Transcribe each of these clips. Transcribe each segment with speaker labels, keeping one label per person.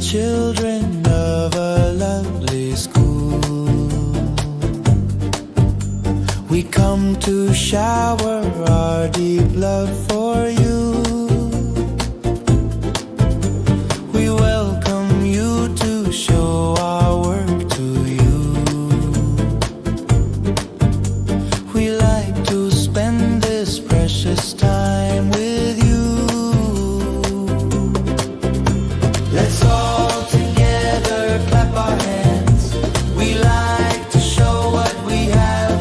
Speaker 1: Children of a lovely school, we come to shower our deep love for you. We welcome you to show our work to you. We like to spend this precious time with you. Let's all clap our hands. We like to show what we have.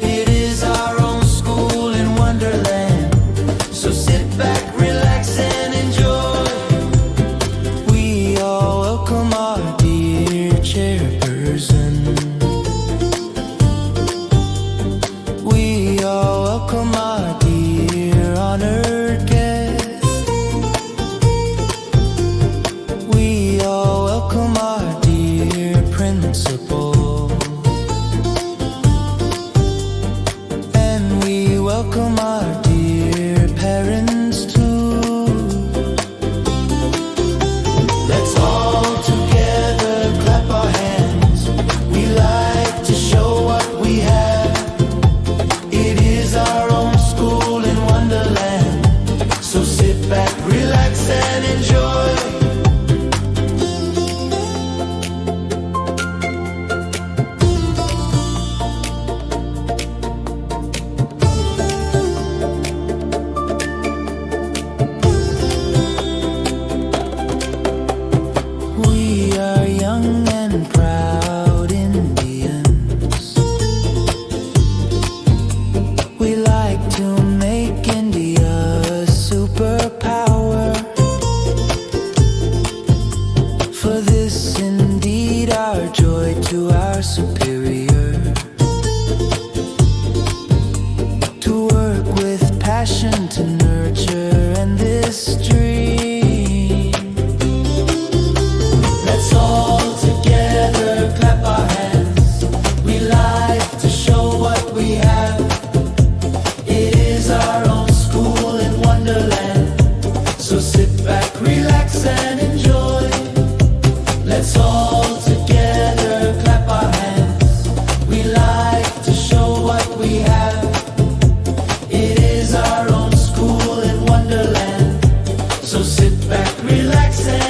Speaker 1: It is our own school in Wonderland. So sit back, relax and enjoy. We all welcome our dear chairperson. We all welcome our dear honored guest. We all welcome our dear principal, and we welcome our dear parents too. Let's all together clap our hands. We like to show what we have. It is our own school in Wonderland. So sit back, relax and enjoy. We are young and proud Indians. We like to make India a superpower. For this indeed our joy to our superior. To work with passion to nurture and this dream. Let's all together clap our hands. We like to show what we have. It is our own school in Wonderland. So sit back, relax and enjoy. Let's all together clap our hands. We like to show what we have. It is our own school in Wonderland. So sit back, relax and